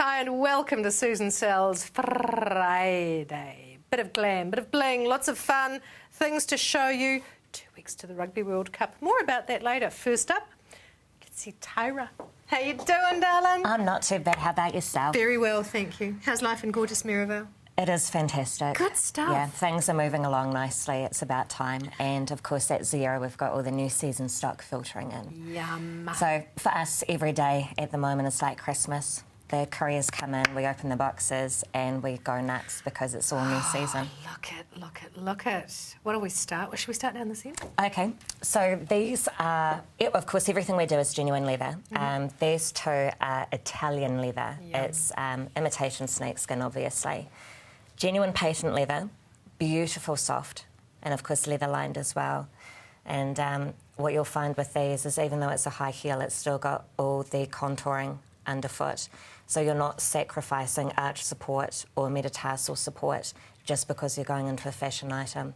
Hi and welcome to Susan Sells Friday. Bit of glam, bit of bling, lots of fun, things to show you. 2 weeks to the Rugby World Cup. More about that later. First up, you can see Tyra. How you doing, darling? I'm not too bad. How about yourself? Very well, thank you. How's life in gorgeous Mirabel? It is fantastic. Good stuff. Yeah, things are moving along nicely. It's about time. And, of course, at Zero, we've got all the new season stock filtering in. Yum. So, for us, every day at the moment is like Christmas. The couriers come in, we open the boxes, and we go nuts because it's all new season. Look it. What do we start with? Should we start down this end? OK, so these are... of course, everything we do is genuine leather. These two are Italian leather. Yum. It's imitation snakeskin, obviously. Genuine patent leather, beautiful soft, and of course leather lined as well. And what you'll find with these is even though it's a high heel, it's still got all the contouring underfoot. So you're not sacrificing arch support or metatarsal support just because you're going into a fashion item.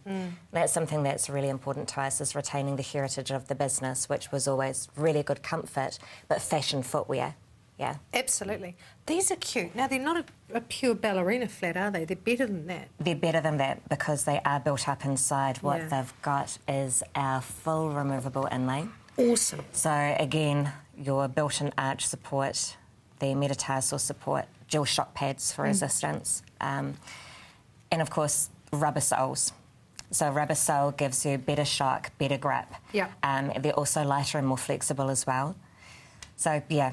That's something that's really important to us, is retaining the heritage of the business, which was always really good comfort, but fashion footwear. Yeah. Absolutely. These are cute. Now, they're not a pure ballerina flat, are they? They're better than that. They're better than that because they are built up inside. What they've got is our full removable inlay. Awesome. So, again, your built-in arch support, the metatarsal support, dual shock pads for resistance, and, of course, rubber soles. So rubber sole gives you better shock, better grip. Yeah. They're also lighter and more flexible as well. So, yeah.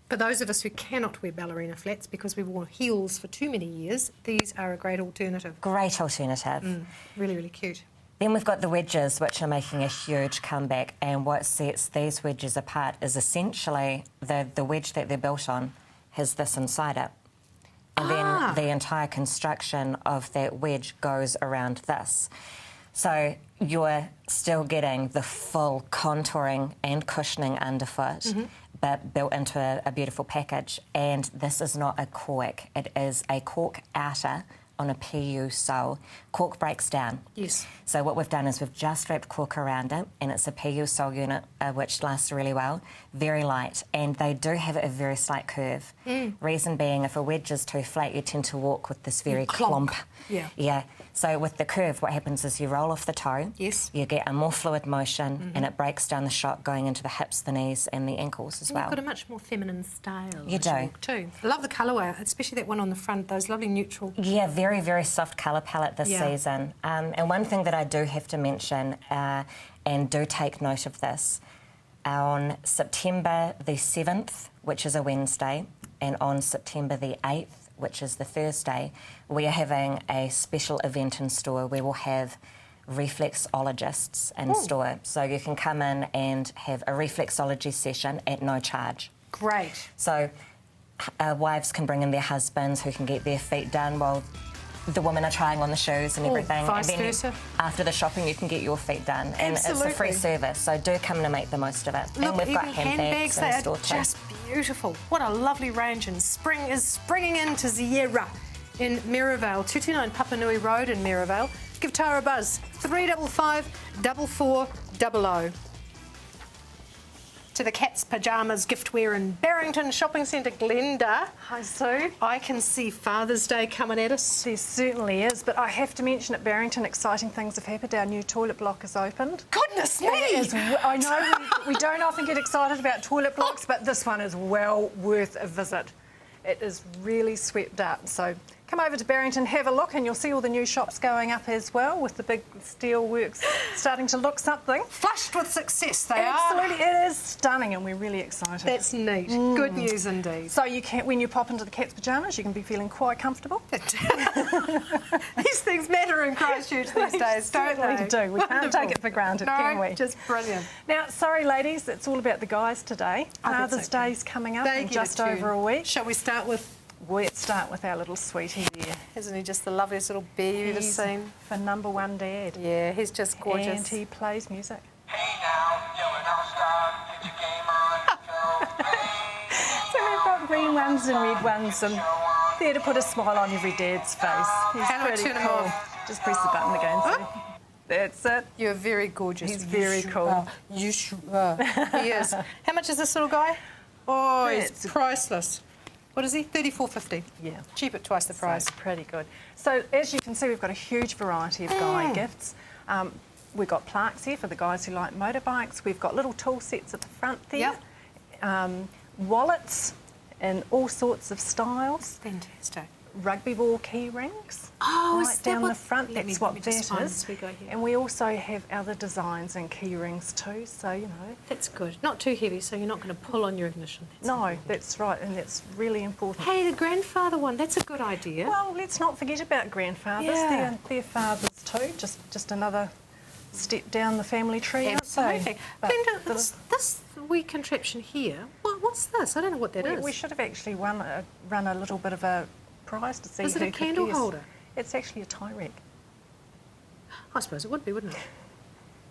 For those of us who cannot wear ballerina flats because we've worn heels for too many years, these are a great alternative. Great alternative. Really, really cute. Then we've got the wedges, which are making a huge comeback, and what sets these wedges apart is essentially the wedge that they're built on has this inside it. And then the entire construction of that wedge goes around this. So you're still getting the full contouring and cushioning underfoot, but built into a beautiful package. And this is not a cork. It is a cork outer on a PU sole. Cork breaks down. Yes. So what we've done is we've just wrapped cork around it, and it's a PU sole unit which lasts really well, very light, and they do have a very slight curve. Reason being, if a wedge is too flat, you tend to walk with this very clump. Yeah. Yeah. So with the curve, what happens is you roll off the toe. Yes. You get a more fluid motion, and it breaks down the shock going into the hips, the knees, and the ankles as well. You've got a much more feminine style. You do. Too. I love the colourway, especially that one on the front, those lovely neutral. Yeah, very, very soft colour palette this season. And one thing that I do have to mention, and do take note of this, on September the 7th, which is a Wednesday, and on September the 8th, which is the Thursday, we are having a special event in store where we'll have reflexologists in store. So you can come in and have a reflexology session at no charge. Great. So wives can bring in their husbands who can get their feet done while the women are trying on the shoes and everything. Vice and then versa. After the shopping, you can get your feet done. And Absolutely. it's a free service, so do come in and make the most of it. Look, and we've got even handbags they in are store too. just beautiful. What a lovely range, and spring is springing into Zieira in Mirabel, 229 Papanui Road in Mirabel. Give Tara a buzz, 355 4400. To the Cat's Pyjamas giftware in Barrington Shopping Centre, Glenda. Hi, Sue. I can see Father's Day coming at us. There certainly is, but I have to mention at Barrington, exciting things have happened. Our new toilet block is opened. Goodness me! I know we don't often get excited about toilet blocks, but this one is well worth a visit. It is really swept up, so come over to Barrington, have a look, and you'll see all the new shops going up as well, with the big steel works starting to look something. Flushed with success, they are. Absolutely, it is stunning, and we're really excited. That's neat. Good news indeed. So you can, when you pop into the Cat's Pyjamas, you can be feeling quite comfortable. These things matter in Christchurch these days, don't they? We do. We can't take it for granted, can we? Just brilliant. Now, sorry, ladies, it's all about the guys today. Father's Day's coming up in just over a week. Shall we start with... Let's start with our little sweetie there. Isn't he just the loveliest little bear you've ever seen? For number one dad. Yeah, he's just gorgeous. And he plays music. Hey now, yo, and I'll start, get your game on. So we've got green ones and red ones, and there to put a smile on every dad's face. He's pretty cool. Just press the button again, see? That's it. You're very gorgeous. He's very cool. You sure are. He is. How much is this little guy? Oh, he's priceless. What is he? $34.50. Yeah. Cheap at twice the price. So pretty good. So as you can see, we've got a huge variety of guy gifts. We've got plaques here for the guys who like motorbikes. We've got little tool sets at the front there. Yep. Wallets in all sorts of styles. Fantastic. Rugby ball key rings. Oh, right is that down what- the front. Let me- That's let what me that just find is. this we got here. And we also have other designs and key rings too. So you know. That's good. Not too heavy, so you're not going to pull on your ignition. That's No, important. that's right, and that's really important. Hey, the grandfather one, that's a good idea. Well, let's not forget about grandfathers. Yeah. They're fathers too. Just another step down the family tree, aren't they? Absolutely. But Glenda, the- this wee contraption here, what's this? I don't know what that is. we should have actually run a little bit of a prize to see Is it who a could candle guess. holder? It's actually a tie rack. I suppose it would be, wouldn't it?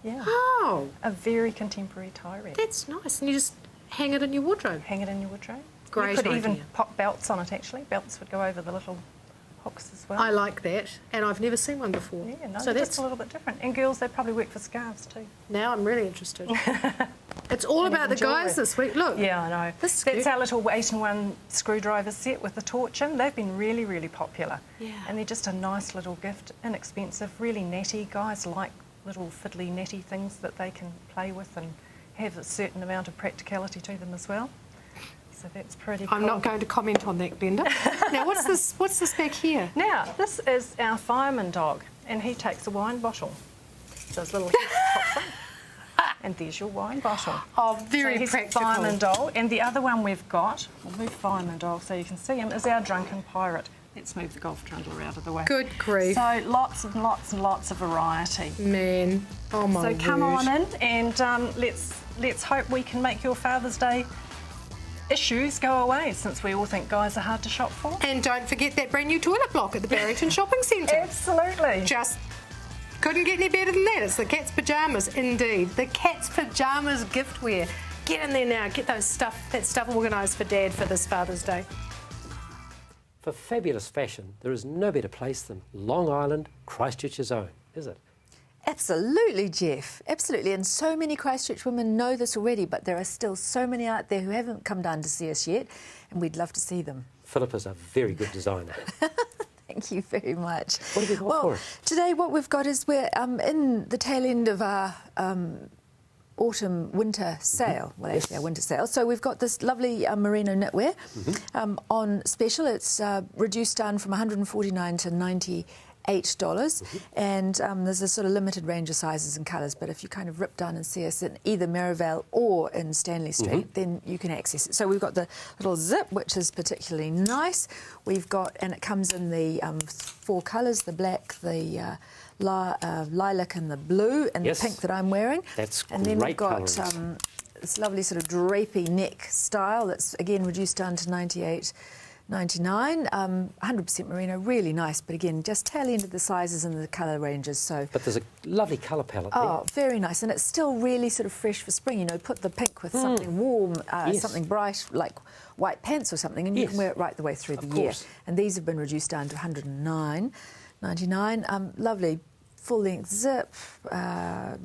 Yeah. Oh, A very contemporary tie rack. that's nice. And you just hang it in your wardrobe. Hang it in your wardrobe. Great You could even idea. pop belts on it, actually. Belts would go over the little hooks as well. I like that, and I've never seen one before. Yeah, no, so just that's a little bit different. And girls, they probably work for scarves too. now I'm really interested. It's all about the Enjoy guys it. this week. Look. Yeah, I know. This is That's cute. our little 8-in-1 screwdriver set with the torch in. They've been really, really popular. Yeah. And they're just a nice little gift, inexpensive, really netty. Guys like little fiddly netty things that they can play with and have a certain amount of practicality to them as well. So that's pretty cool. I'm not going to comment on that, Glenda. Now, what's this? What's this back here? Now, this is our fireman dog, and he takes a wine bottle. So his little head pops in. And there's your wine bottle. Oh, very so he's practical. Fireman dog. And the other one we've got, we'll move Fireman dog so you can see him, is our drunken pirate. Let's move the golf trundle out of the way. Good grief. So lots and lots and lots of variety. Man, oh my So come word. on in and let's hope we can make your Father's Day issues go away, since we all think guys are hard to shop for. And don't forget that brand new toilet block at the Barrington Shopping Centre. Absolutely. Just couldn't get any better than that. It's the cat's pyjamas, indeed. The cat's pyjamas giftware. Get in there now. Get that stuff organised for Dad for this Father's Day. For fabulous fashion, there is no better place than Long Island, Christchurch's own, is it? Absolutely, Jeff. Absolutely. And so many Christchurch women know this already, but there are still so many out there who haven't come down to see us yet, and we'd love to see them. Philippa's a very good designer. Thank you very much. What have you got well, for us? Today what we've got is we're in the tail end of our autumn-winter sale. Well, actually, our winter sale. So we've got this lovely merino knitwear on special. It's reduced down from $149 to $98. And there's a sort of limited range of sizes and colours, but if you kind of rip down and see us in either Merivale or in Stanley Street, then you can access it. So we've got the little zip, which is particularly nice. We've got, and it comes in the 4 colours, the black, the lilac and the blue, and Yes. the pink that I'm wearing. That's and then we've great got colours. this lovely sort of drapey neck style that's, again, reduced down to $98.99. 100% merino, really nice, but again, just tail end of the sizes and the colour ranges. So, But there's a lovely colour palette oh, very nice, and it's still really sort of fresh for spring. You know, put the pink with something warm, Yes. something bright like white pants or something, and you Yes. can wear it right the way through Of the year. course. And these have been reduced down to $109.99. Lovely full-length zip,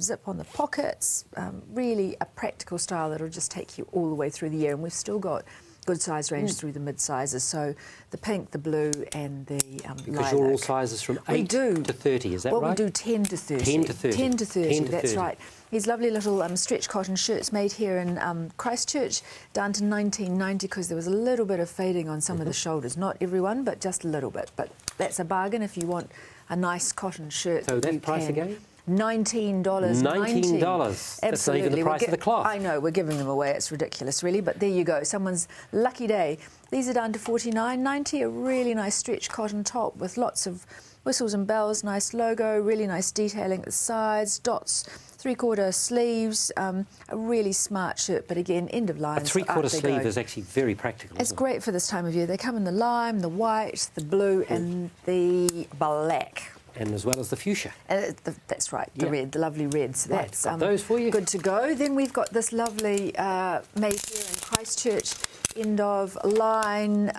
zip on the pockets. Really a practical style that'll just take you all the way through the year, and we've still got good size range through the mid-sizes, so the pink, the blue and the because you're all lilac. sizes from We 8 do. to 30, is that Well, right? we do 10 to 30. 10 to 30. 10 to 30, 10 to that's 30. right. These lovely little stretch cotton shirts made here in Christchurch, down to $19.90 because there was a little bit of fading on some of the shoulders. Not everyone, but just a little bit. But that's a bargain if you want a nice cotton shirt. So that you price can. again? $19.90. $19. That's not even the price of the cloth. I know, we're giving them away. It's ridiculous, really. But there you go. Someone's lucky day. These are down to $49.90. A really nice stretch cotton top with lots of whistles and bells, nice logo, really nice detailing at the sides, dots, 3/4 sleeves, a really smart shirt, but again, end of line. A 3/4 sleeve is actually very practical, It's isn't it? great for this time of year. They come in the lime, the white, the blue and the black. And as well as the fuchsia. That's right, the Yeah. red, the lovely red. So Right, that's got those for you. good to go. Then we've got this lovely made here in Christchurch end of line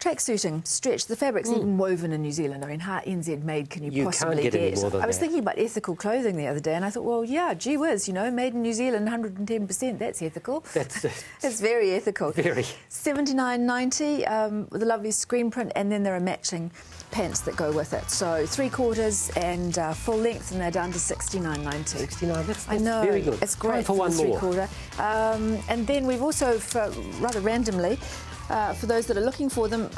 Tracksuiting, stretch. The fabric's even woven in New Zealand. I mean, how NZ made can you You possibly can't get any more than I was that. thinking about ethical clothing the other day, and I thought, well, yeah, gee whiz, you know, made in New Zealand, 110%. That's ethical. That's It's very ethical. Very. $79.90 with a lovely screen print, and then there are matching pants that go with it. So 3/4 and full length, and they're down to $69.90. 69. That's I know, very good. it's great for one the more. 3/4. And then we've also, rather randomly, for those that are looking for them,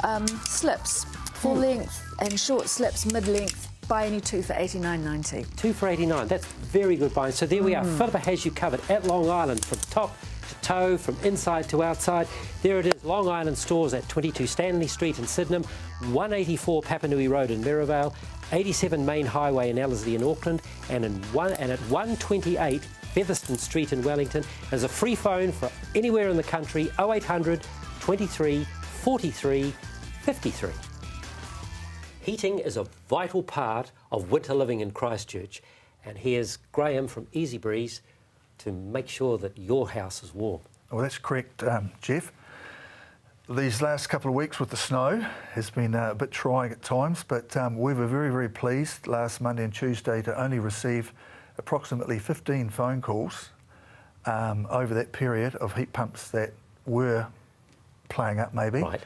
slips, full length and short slips, mid-length. Buy any two for $89.90. 2 for 89. That's very good buying. So there we are. Philippa has you covered at Long Island from top to toe, from inside to outside. There it is, Long Island stores at 22 Stanley Street in Sydenham, 184 Papanui Road in Merivale, 87 Main Highway in Ellerslie in Auckland, and at 128 Featherston Street in Wellington. There's a free phone for anywhere in the country, 0800 23 43 53. Heating is a vital part of winter living in Christchurch, and here's Graham from Easy Breeze to make sure that your house is warm. Well, that's correct, Jeff. These last couple of weeks with the snow has been a bit trying at times, but we were very, very pleased last Monday and Tuesday to only receive approximately 15 phone calls over that period of heat pumps that were playing up maybe. Right.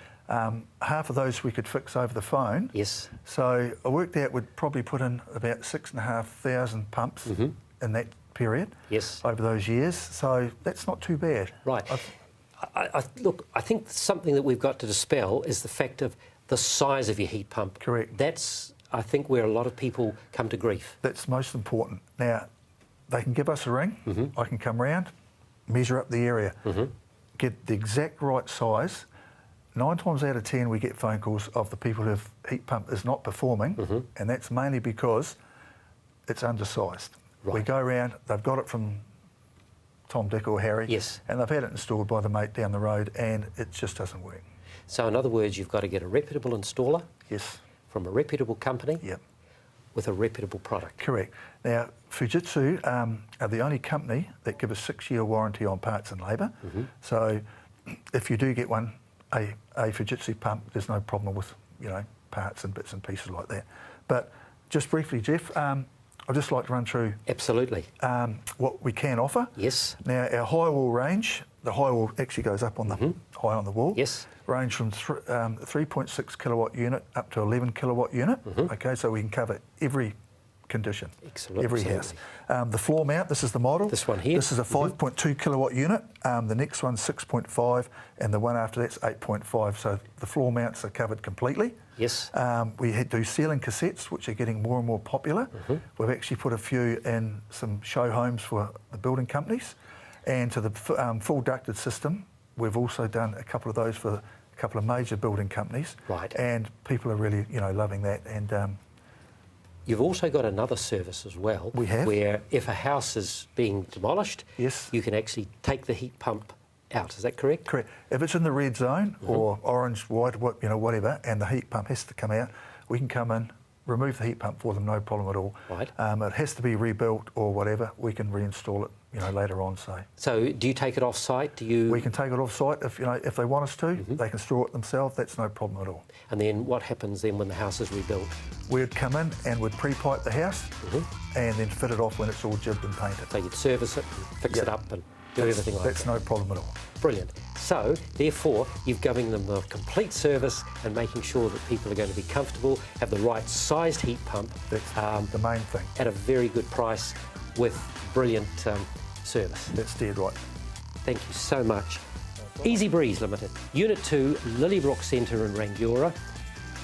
Half of those we could fix over the phone. Yes. So I worked out we'd probably put in about 6,500 pumps in that period. Yes. Over those years. So that's not too bad. Right. Look, I think something that we've got to dispel is the fact of the size of your heat pump. Correct. That's, I think, where a lot of people come to grief. That's most important. Now, they can give us a ring. I can come round, measure up the area, get the exact right size. 9 times out of 10, we get phone calls of the people whose heat pump is not performing, and that's mainly because it's undersized. Right. We go around, they've got it from Tom, Dick or Harry, Yes. and they've had it installed by the mate down the road, and it just doesn't work. So in other words, you've got to get a reputable installer Yes. from a reputable company Yep. with a reputable product. Correct. Now, Fujitsu are the only company that give a 6-year warranty on parts and labour. So if you do get one, a Fujitsu pump, there's no problem with, you know, parts and bits and pieces like that. But just briefly, Jeff, I'd just like to run through Absolutely. what we can offer. Yes. Now, our high wall range, the high wall actually goes up on the high on the wall. Yes. Range from 3.6 kilowatt unit up to 11 kilowatt unit. Okay, so we can cover every condition, Excellent, every house. The floor mount, this is the model. This one here? This is a 5.2 kilowatt unit. The next one's 6.5, and the one after that's 8.5. So the floor mounts are covered completely. Yes. We do ceiling cassettes, which are getting more and more popular. We've actually put a few in some show homes for the building companies. And to the full ducted system, we've also done a couple of those for a couple of major building companies. Right. And people are really, you know, loving that. And You've also got another service as well. We have. Where if a house is being demolished, Yes. you can actually take the heat pump out. Is that correct? correct. If it's in the red zone or orange, white, you know, whatever, and the heat pump has to come out, we can come in, remove the heat pump for them, no problem at all. Right. It has to be rebuilt or whatever. We can reinstall it, you know, later on. So do you take it off site? Do you? We can take it off site if, you know, if they want us to. They can store it themselves. That's no problem at all. And then what happens then when the house is rebuilt? We'd come in and we'd pre-pipe the house and then fit it off when it's all jibbed and painted. So you'd service it, and fix it up, and do everything like That's that. no problem at all. Brilliant. So, therefore, you're giving them a complete service and making sure that people are going to be comfortable, have the right sized heat pump That's the main thing. at a very good price with brilliant service. That's dead right. Thank you so much. Easy Breeze Limited, Unit 2, Lillybrook Centre in Rangiora,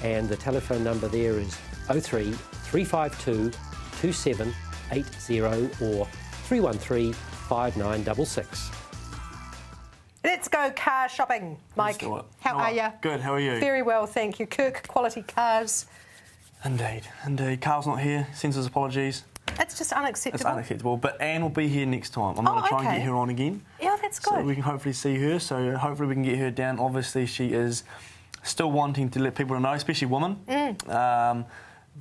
and the telephone number there is 03 352 2780 or 313 5966. Let's go car shopping. Mike, do it. how are you? Good, how are you? Very well, thank you. Kirk, quality cars. Indeed, indeed. Carl's not here, sends his apologies. That's just unacceptable. It's unacceptable, but Anne will be here next time. I'm going to try and okay. get her on again. Yeah, that's good. So we can hopefully see her, so hopefully we can get her down. Obviously, she is still wanting to let people know, especially women, that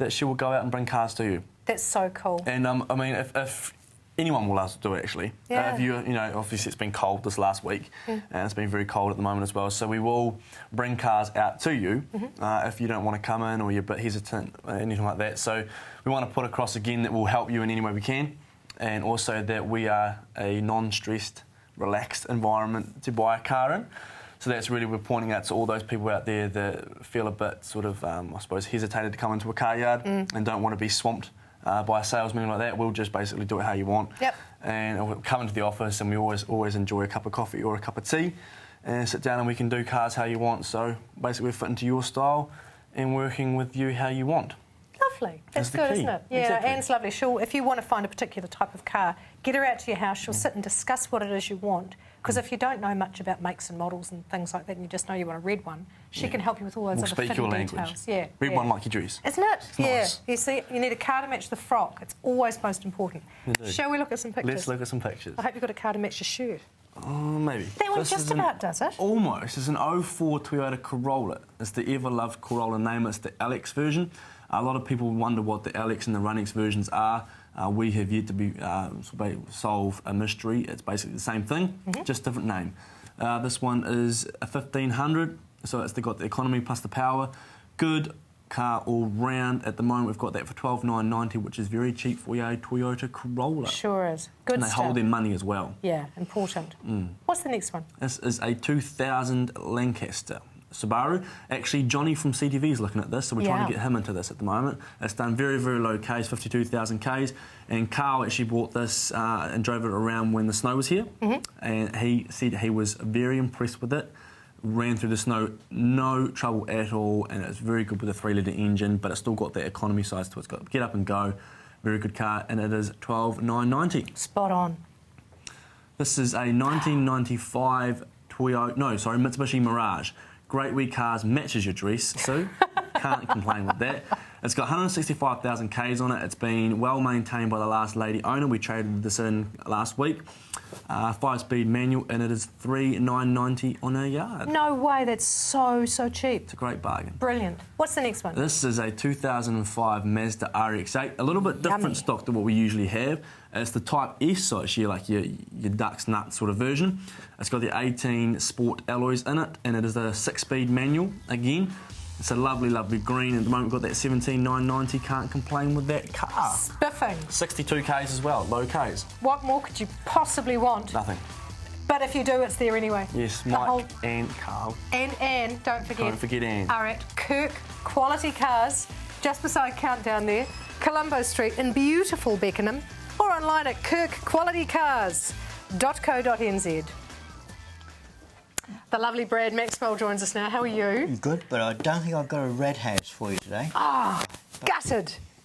she will go out and bring cars to you. That's so cool. And I mean, if anyone will allow us to do it, actually. Yeah. If you know, obviously it's been cold this last week, and it's been very cold at the moment as well. So we will bring cars out to you if you don't want to come in or you're a bit hesitant, anything like that. So we want to put across again that we'll help you in any way we can, and also that we are a non-stressed, relaxed environment to buy a car in. So that's really, we're pointing out to all those people out there that feel a bit sort of, I suppose, hesitated to come into a car yard and don't want to be swamped by a salesman like that. We'll just basically do it how you want. Yep. And we'll come into the office and we always enjoy a cup of coffee or a cup of tea and sit down and we can do cars how you want. So basically we're fitting to your style and working with you how you want. Lovely. That's That's the good, key. isn't it? Yeah, Exactly. Anne's lovely. If you want to find a particular type of car, get her out to your house. She'll sit and discuss what it is you want. Because if you don't know much about makes and models and things like that, and you just know you want a red one, she can help you with all those We'll other speak fitting your details. language. Yeah, Red yeah. one like your dress. Isn't it? Yeah. nice. You see, you need a car to match the frock. It's always most important. Indeed. Shall we look at some pictures? Let's look at some pictures. I hope you've got a car to match your shirt. Oh, maybe. That one This just is an- about does it. Almost. It's an 04 Toyota Corolla. It's the ever-loved Corolla name. It's the LX version. A lot of people wonder what the LX and the RunX versions are. We have yet to be solve a mystery. It's basically the same thing, just different name. This one is a 1500, so it's got the economy plus the power. Good car all round. At the moment, we've got that for $12,990, which is very cheap for a Toyota Corolla. Sure is. Good And they stuff. hold their money as well. Yeah, important. What's the next one? This is a 2000 Lancaster Subaru. Actually, Johnny from CTV is looking at this, so we're trying to get him into this at the moment. It's done very, very low Ks, 52,000 Ks. And Carl actually bought this and drove it around when the snow was here. And he said he was very impressed with it. Ran through the snow, no trouble at all, and it's very good with a 3-litre engine, but it's still got that economy size to it. It's got get up and go. Very good car, and it is $12,990. Spot on. This is a 1995 Mitsubishi Mirage. Great wee cars, matches your dress, Sue. Can't complain with that. It's got 165,000 Ks on it. It's been well maintained by the last lady owner. We traded this in last week. 5-speed manual, and it is $3,990 on a yard. No way, that's so cheap. It's a great bargain. Brilliant. What's the next one? This is a 2005 Mazda RX-8, a little bit different Yummy. stock than what we usually have. It's the Type S, so it's your duck's nut sort of version. It's got the 18 Sport alloys in it, and it is a 6-speed manual again. It's a lovely, lovely green. At the moment, we've got that 17,990. Can't complain with that car. Spiffing. 62 Ks as well, low Ks. What more could you possibly want? Nothing. But if you do, it's there anyway. Yes, The Mike whole- and Carl. And Anne, don't forget. Don't forget Anne. Are at Kirk Quality Cars, just beside Countdown there, Colombo Street in beautiful Beckenham, or online at kirkqualitycars.co.nz. The lovely Brad Maxwell joins us now. How are you? Good, but I don't think I've got a red house for you today.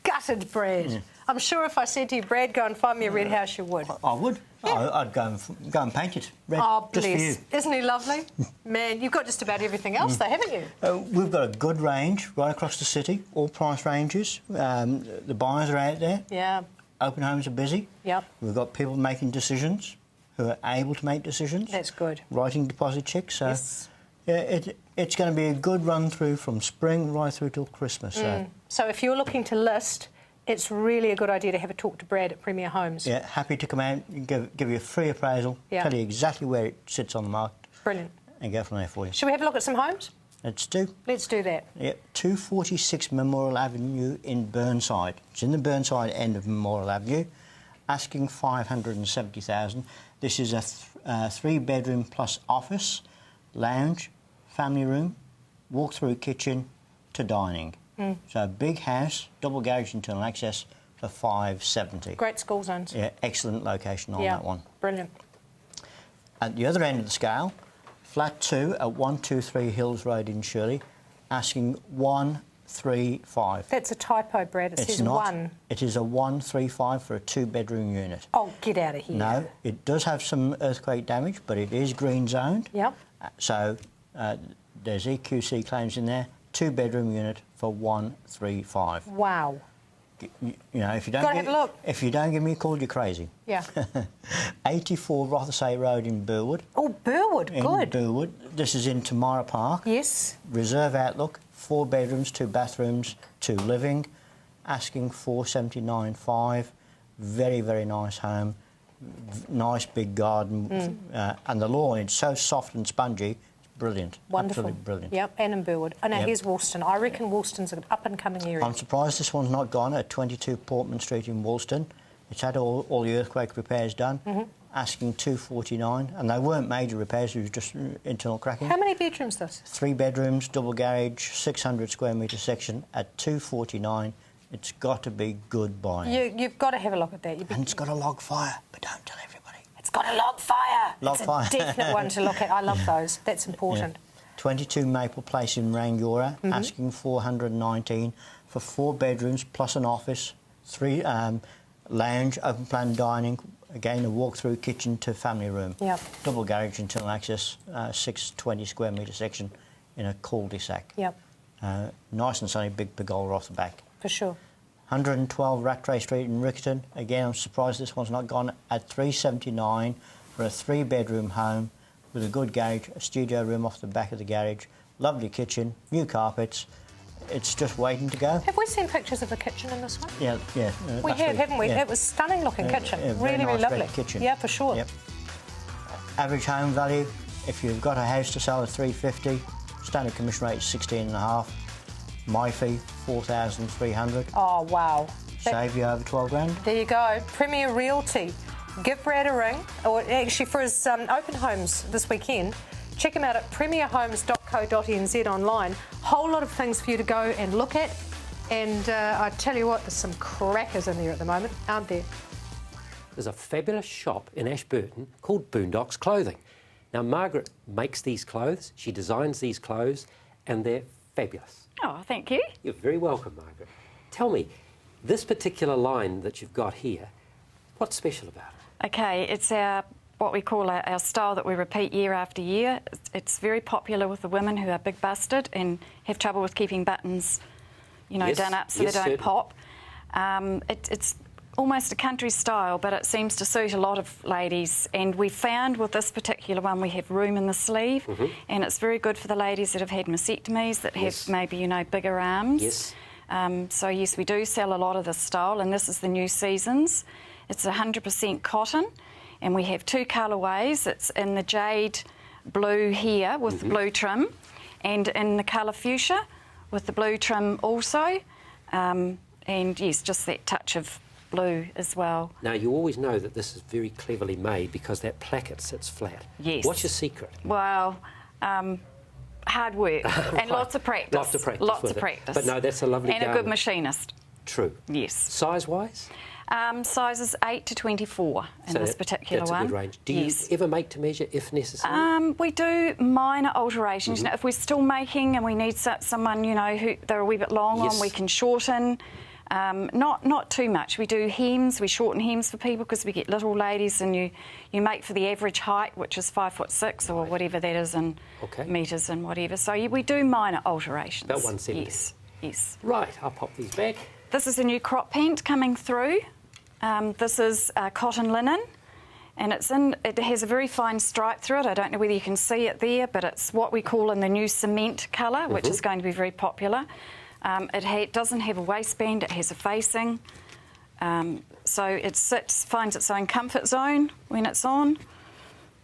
Gutted, Brad. I'm sure if I said to you, Brad, go and find me a red house, you would. I would. I'd go and paint it red, Oh, just for you. bless. Isn't he lovely? Man, you've got just about everything else though, haven't you? We've got a good range right across the city, all price ranges. The buyers are out there. Yeah. Open homes are busy. Yep. We've got people making decisions who are able to make decisions. That's good. Writing deposit checks. So Yes. yeah, it's going to be a good run through from spring right through till Christmas. So if you're looking to list, it's really a good idea to have a talk to Brad at Premier Homes. Yeah, happy to come out and give you a free appraisal, Yeah. tell you exactly where it sits on the market, Brilliant. and go from there for you. Shall we have a look at some homes? Let's do. Let's do that. Yeah, 246 Memorial Avenue in Burnside. It's in the Burnside end of Memorial Avenue, asking $570,000. This is a 3-bedroom plus office, lounge, family room, walk-through kitchen to dining. So a big house, double garage internal access for $570,000. Great school zones. Yeah, excellent location on that one. Brilliant. At the other end of the scale, flat 2 at 123 Hills Road in Shirley, asking $135,000. That's a typo, Brad. It It's says not. 1. It is a $135,000 for a 2-bedroom unit. Oh, get out of here. No, it does have some earthquake damage, but it is green zoned. Yep. So there's EQC claims in there. 2-bedroom unit for $135,000. Wow. You know, if you don't Gotta have a look. if you don't give me a call, you're crazy. Yeah. 84 Rothesay Road in Burwood. Oh, Burwood. In Good. Burwood. This is in Tamara Park. Yes. Reserve outlook, 4 bedrooms, 2 bathrooms, 2 living, asking $479,500. Very, very nice home. Nice big garden. And the lawn, it's so soft and spongy. It's brilliant. Wonderful. Absolutely brilliant. Yep, and in Burwood. Oh, now Yep. here's Woolston. I reckon Woolston's an up-and-coming area. I'm surprised this one's not gone at 22 Portman Street in Woolston. It's had all the earthquake repairs done, asking $249, and they weren't major repairs, it was just internal cracking. How many bedrooms this? 3 bedrooms, double garage, 600 square metre section at $249. It's got to be good buying. You've got to have a look at that. And it's got a log fire, but don't tell everybody. It's got a log fire. Log it's fire. a definite one to look at. I love those. That's important. 22 Maple Place in Rangiora, asking $419 for 4 bedrooms plus an office, 3 lounge, open plan dining, again a walk-through kitchen to family room. Yep. Double garage, internal access, 620 square metre section in a cul-de-sac. Yep, Nice and sunny, big pergola off the back. for sure. 112 Rattray Street in Riccarton. Again, I'm surprised this one's not gone at $379 for a 3-bedroom home with a good garage, a studio room off the back of the garage, lovely kitchen, new carpets. It's just waiting to go. Have we seen pictures of the kitchen in this one? Yeah. We have, haven't we? Yeah. It was stunning looking kitchen. Yeah, very really, nice really lovely. red kitchen. Yeah, for sure. Yep. Average home value, if you've got a house to sell at $350, standard commission rate is 16.5. My fee, $4,300. Oh, wow. Save you over 12 grand. There you go. Premier Realty. Give Brad a ring, or actually for his open homes this weekend. Check him out at premierhomes.co.nz online. Whole lot of things for you to go and look at. And I tell you what, there's some crackers in there at the moment, aren't there? There's a fabulous shop in Ashburton called Boondocks Clothing. Now, Margaret makes these clothes, she designs these clothes, and they're fabulous. Oh, thank you. You're very welcome, Margaret. Tell me, this particular line that you've got here, what's special about it? Okay, it's what we call our style that we repeat year after year. It's very popular with the women who are big-busted and have trouble with keeping buttons, Yes, done up so yes, they don't certainly. pop. It's almost a country style, but it seems to suit a lot of ladies. And we found with this particular one, we have room in the sleeve, and it's very good for the ladies that have had mastectomies, that Yes. have maybe, bigger arms. Yes. So yes, we do sell a lot of this style, and this is the new seasons. It's 100% cotton, and we have 2 colourways. It's in the jade blue here with the blue trim, and in the colour fuchsia with the blue trim also. And yes, just that touch of blue as well. Now, you always know that this is very cleverly made because that placket sits flat. Yes. What's your secret? Well, hard work and lots of practice. Lots of practice. Lots with of it. practice. But no, that's a lovely And a garment. good machinist. True. Yes. Size-wise? Sizes 8 to 24 in this particular that's one. a good range. Do you ever make to measure if necessary? We do minor alterations. If we're still making and we need someone, who they're a wee bit long Yes. on, we can shorten. Not too much. We do hems. We shorten hems for people because we get little ladies, and you make for the average height, which is 5'6" or whatever that is in metres and whatever. So we do minor alterations. About 170. Yes. Yes. Right, I'll pop these back. This is a new crop pant coming through. This is cotton linen, and it has a very fine stripe through it. I don't know whether you can see it there, but it's what we call in the new cement colour, which is going to be very popular. It doesn't have a waistband, it has a facing. So it finds its own comfort zone when it's on.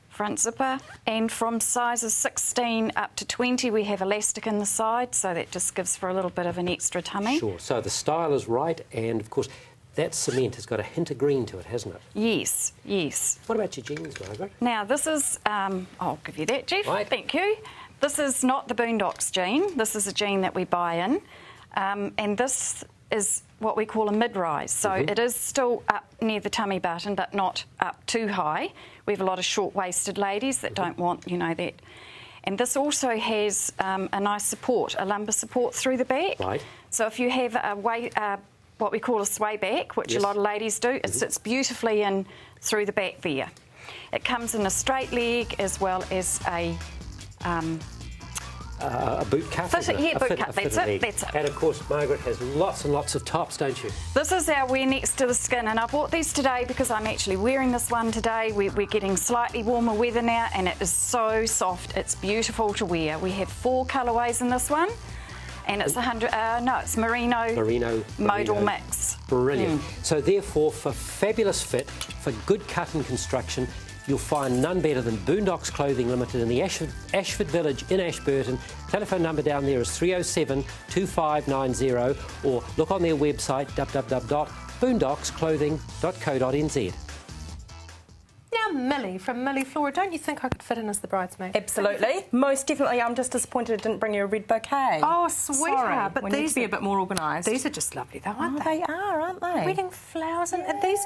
Front zipper. And from sizes 16 up to 20, we have elastic in the side, so that just gives for a little bit of an extra tummy. Sure, so the style is right, and of course, that cement has got a hint of green to it, hasn't it? Yes, yes. What about your jeans, Margaret? Now, this is, I'll give you that, Jeff. Right. Thank you. This is not the Boondocks jean. This is a jean that we buy in. And this is what we call a mid-rise. So it is still up near the tummy button, but not up too high. We have a lot of short-waisted ladies that don't want, that. And this also has a nice support, a lumbar support through the back. Right. So if you have what we call a sway back, which a lot of ladies do, it sits beautifully in through the back there. It comes in a straight leg as well as a boot cut? Boot cut, that's it, that's it. And of course, Margaret has lots and lots of tops, don't you? This is our wear next to the skin, and I bought these today because I'm actually wearing this one today. We're getting slightly warmer weather now, and it is so soft. It's beautiful to wear. We have 4 colourways in this one. And it's it's merino modal mix. Brilliant. So therefore, for fabulous fit, for good cut and construction, you'll find none better than Boondocks Clothing Limited in the Ashford Village in Ashburton. Telephone number down there is 307 2590, or look on their website www.boondocksclothing.co.nz. Now, Millie from Millie Flora, don't you think I could fit in as the bridesmaid? Absolutely. Most definitely. I'm just disappointed it didn't bring you a red bouquet. Oh, sweetheart. Sorry. But we these need to be a bit more organised. These are just lovely, though, aren't they? They are, aren't they? Wedding flowers and these.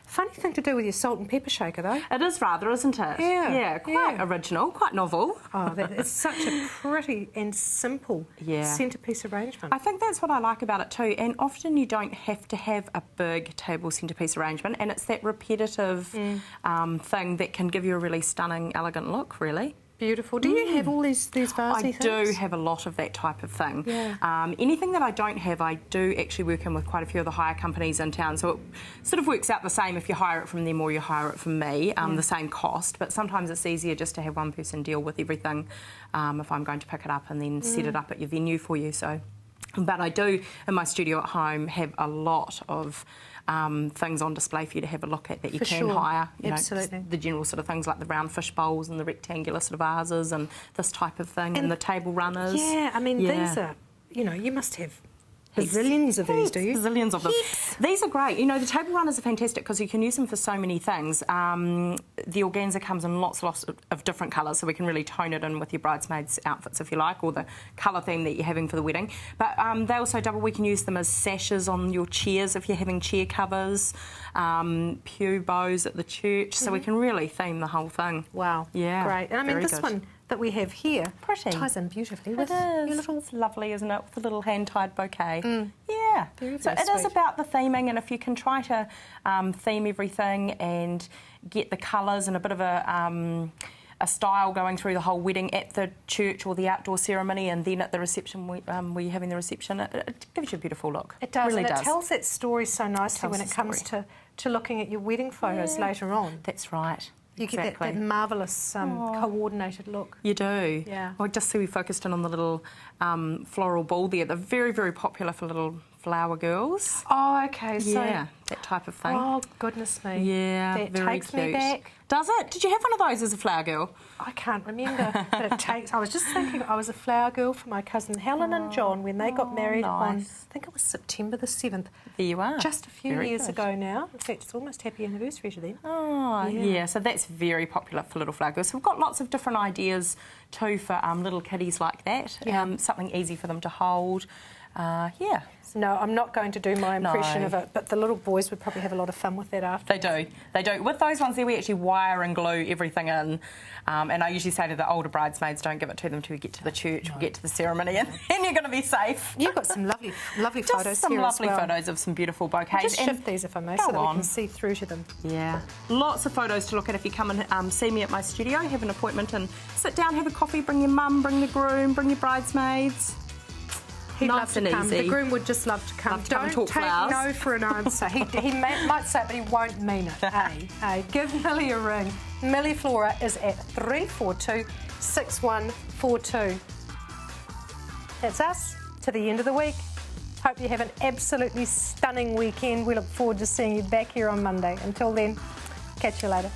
Funny thing to do with your salt and pepper shaker, though. It is rather, isn't it? Yeah. Yeah, quite original, quite novel. Oh, it's such a pretty and simple centrepiece arrangement. I think that's what I like about it too. And often you don't have to have a big table centrepiece arrangement, and it's that repetitive thing that can give you a really stunning, elegant look, really. Beautiful. Do you have all these varsy things? I do have a lot of that type of thing. Yeah. Anything that I don't have, I do actually work in with quite a few of the hire companies in town, so it sort of works out the same if you hire it from them or you hire it from me, the same cost, but sometimes it's easier just to have one person deal with everything if I'm going to pick it up and then set it up at your venue for you. So, but I do, in my studio at home, have a lot of things on display for you to have a look at that you can hire. You Absolutely. know, the general sort of things like the round fish bowls and the rectangular sort of vases and this type of thing, and the table runners. Yeah, I mean, these are, you must have zillions of these, do you? Zillions of them. These are great. You know, the table runners are fantastic because you can use them for so many things. The organza comes in lots of different colours, so we can really tone it in with your bridesmaids' outfits if you like, or the colour theme that you're having for the wedding. But they also double. We can use them as sashes on your chairs if you're having chair covers, pew bows at the church, so we can really theme the whole thing. Wow. Yeah. Great. And I mean, this good. one that we have here ties in beautifully with your little... It's lovely, isn't it, with the little hand-tied bouquet. Yeah. Very, so very it is sweet. about the theming, and if you can try to theme everything and get the colours and a bit of a style going through the whole wedding at the church or the outdoor ceremony, and then at the reception, where you're having the reception, it gives you a beautiful look. It does, really and does. It tells that story so nicely when it comes to looking at your wedding photos later on. That's right. You get that marvellous coordinated look. You do. Yeah. I just see we focused in on the little floral ball there. They're very, very popular for little flower girls. Oh, okay. So, yeah, that type of thing. Oh, goodness me. Yeah, that very takes cute. me back. Does it? Did you have one of those as a flower girl? I can't remember, but it takes... I was just thinking I was a flower girl for my cousin Helen and John when they got married on, I think it was September the 7th. There you are. Just a few years ago now. In fact, it's almost happy anniversary to them. Oh, yeah. So that's very popular for little flower girls. So we've got lots of different ideas too for little kiddies like that. Yeah. Something easy for them to hold. Yeah. No, I'm not going to do my impression of it, but the little boys would probably have a lot of fun with that after. They do. They do. With those ones there, we actually wire and glue everything in. And I usually say to the older bridesmaids, don't give it to them till we get to the church or get to the ceremony, and then you're going to be safe. You've got some lovely Just photos some here lovely as well. photos of some beautiful bouquets. Just shift these, if I may, so that we can see through to them. Yeah. Lots of photos to look at if you come and see me at my studio, have an appointment and sit down, have a coffee, bring your mum, bring the groom, bring your bridesmaids. He'd Nice love to and come. easy. The groom would just love to come. Love to come and Don't talk take flowers. no for an answer. He might say it, but he won't mean it. Hey, give Millie a ring. Millie Flora is at 342 6142. That's us to the end of the week. Hope you have an absolutely stunning weekend. We look forward to seeing you back here on Monday. Until then, catch you later.